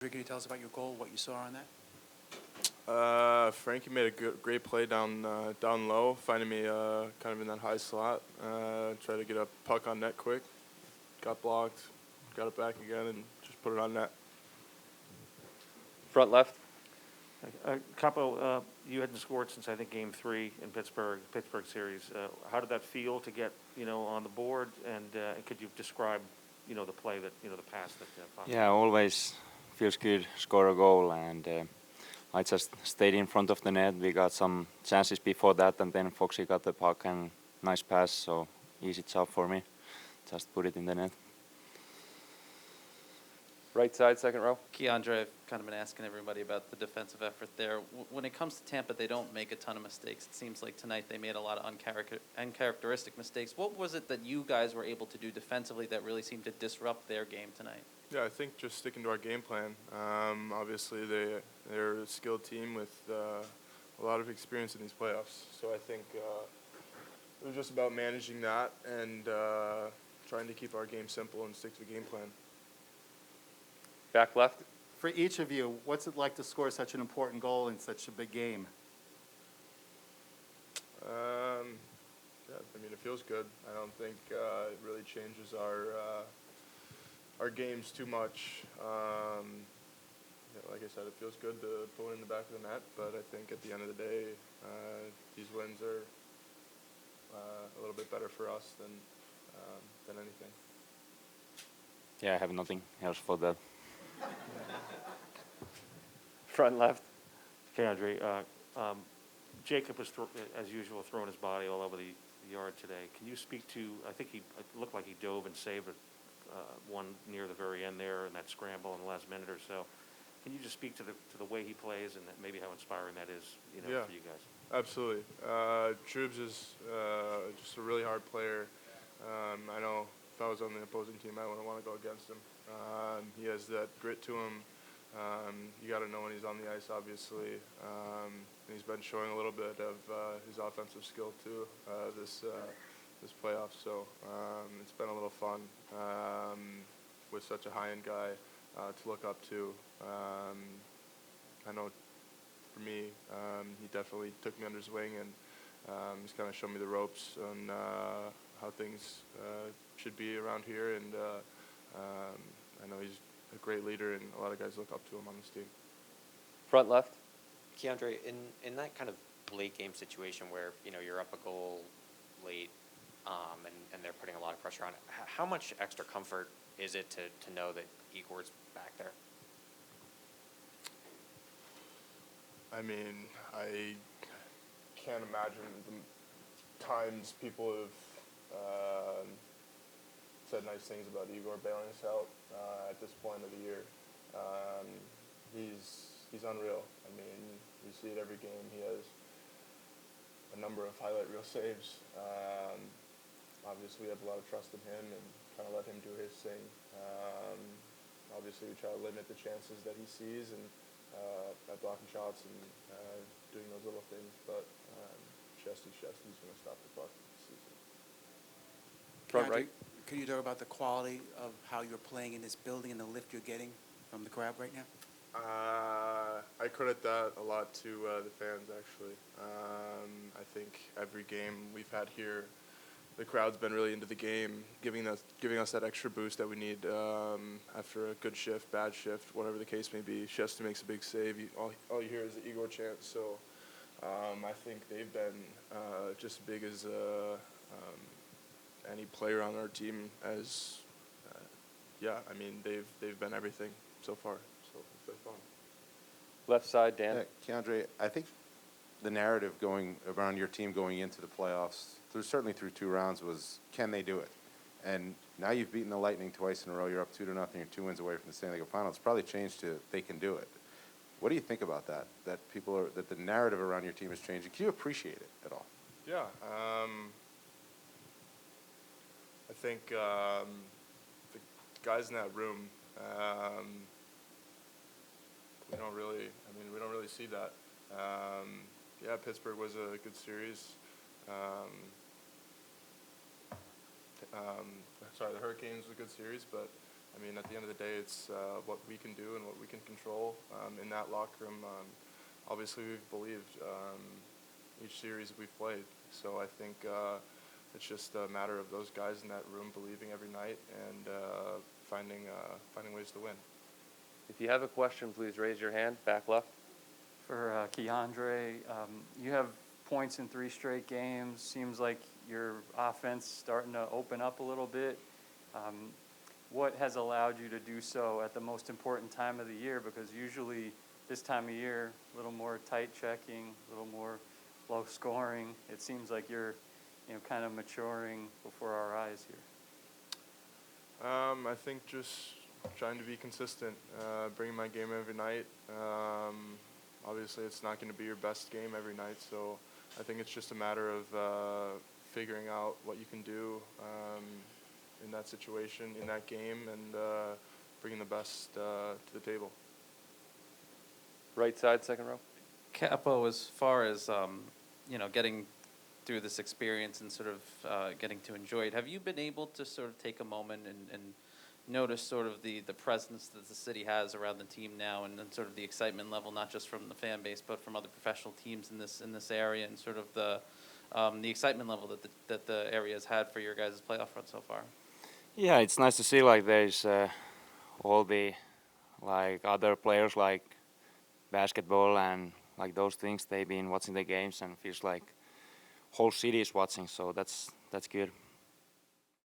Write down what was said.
Can you tell us about your goal, what you saw on that? Frankie made a great play down low, finding me kind of in that high slot. Tried to get a puck on net quick, got blocked, got it back again, and just put it on net. Front left. Kaapo, you hadn't scored since I think Game 3 in Pittsburgh series. How did that feel to get on the board? And could you describe the play that the pass that? Yeah, always feels good score a goal, and I just stayed in front of the net. We got some chances before that, and then Foxy got the puck and nice pass. So easy job for me. Just put it in the net. Right side, second row. Keandre, I've kind of been asking everybody about the defensive effort there. When it comes to Tampa, they don't make a ton of mistakes. It seems like tonight they made a lot of uncharacteristic mistakes. What was it that you guys were able to do defensively that really seemed to disrupt their game tonight? Yeah, I think just sticking to our game plan. Obviously, they're a skilled team with a lot of experience in these playoffs. So I think it was just about managing that and trying to keep our game simple and stick to the game plan. Back left. For each of you, what's it like to score such an important goal in such a big game? Yeah, I mean, it feels good. I don't think it really changes our games too much. Like I said, it feels good to put one in the back of the net, but I think at the end of the day, these wins are a little bit better for us than anything. Yeah, I have nothing else for that. Front left. Keandre, Jacob was, as usual, throwing his body all over the yard today. Can you speak to, I think it looked like he dove and saved one near the very end there in that scramble in the last minute or so. Can you just speak to the way he plays and maybe how inspiring that is Yeah, for you guys? absolutely. Trubes is just a really hard player. I know if I was on the opposing team, I wouldn't want to go against him. He has that grit to him. You got to know when he's on the ice, obviously. And he's been showing a little bit of his offensive skill too this playoff. So it's been a little fun with such a high-end guy to look up to. I know for me, he definitely took me under his wing and he's kind of shown me the ropes on how things should be around here. And I know he's a great leader, and a lot of guys look up to him on this team. Front left. Keandre, in that kind of late game situation where you're up a goal late, and they're putting a lot of pressure on it, how much extra comfort is it to know that Igor's back there? I mean, I can't imagine the times people have said nice things about Igor bailing us out at this point of the year. He's unreal. I mean, you see it every game. He has a number of highlight reel saves. Obviously, we have a lot of trust in him and kind of let him do his thing. Obviously, we try to limit the chances that he sees and by blocking shots and doing those little things. But Shesty's going to stop the puck this season. Front Keandre, right. Can you talk about the quality of how you're playing in this building and the lift you're getting from the crowd right now? I credit that a lot to the fans, actually. I think every game we've had here, the crowd's been really into the game, giving us that extra boost that we need after a good shift, bad shift, whatever the case may be. Shesty makes a big save. All you hear is the Igor chant. So I think they've been just as big as any player on our team. As I mean, they've been everything so far. So it's been fun. Left side, Dan. Yeah, Keandre, I think the narrative going around your team going into the playoffs, certainly through 2 rounds, was can they do it? And now you've beaten the Lightning twice in a row. You're up 2-0. You're 2 wins away from the Stanley Cup Final. It's probably changed to they can do it. What do you think about that? That the narrative around your team is changing. Can you appreciate it at all? Yeah. I think the guys in that room, we don't really see that. Yeah, Pittsburgh was a good series. The Hurricanes was a good series, but I I mean, at the end of the day, it's what we can do and what we can control in that locker room. Obviously, we've believed each series that we've played. So I think it's just a matter of those guys in that room believing every night and finding ways to win. If you have a question, please raise your hand, back left. For Keandre, you have points in 3 straight games. Seems like your offense starting to open up a little bit. What has allowed you to do so at the most important time of the year? Because usually this time of year, a little more tight checking, a little more low scoring. It seems like you're, kind of maturing before our eyes here. I think just trying to be consistent, bringing my game every night. Obviously, it's not going to be your best game every night, so I think it's just a matter of figuring out what you can do in that situation, in that game, and bringing the best to the table. Right side, second row. Kaapo, as far as getting through this experience and sort of getting to enjoy it, have you been able to sort of take a moment and notice sort of the presence that the city has around the team now, and then sort of the excitement level, not just from the fan base, but from other professional teams in this area, and sort of the excitement level that the area has had for your guys' playoff run so far? Yeah, it's nice to see like there's all the like other players like basketball and like those things. They've been watching the games and feels like whole city is watching. So that's good.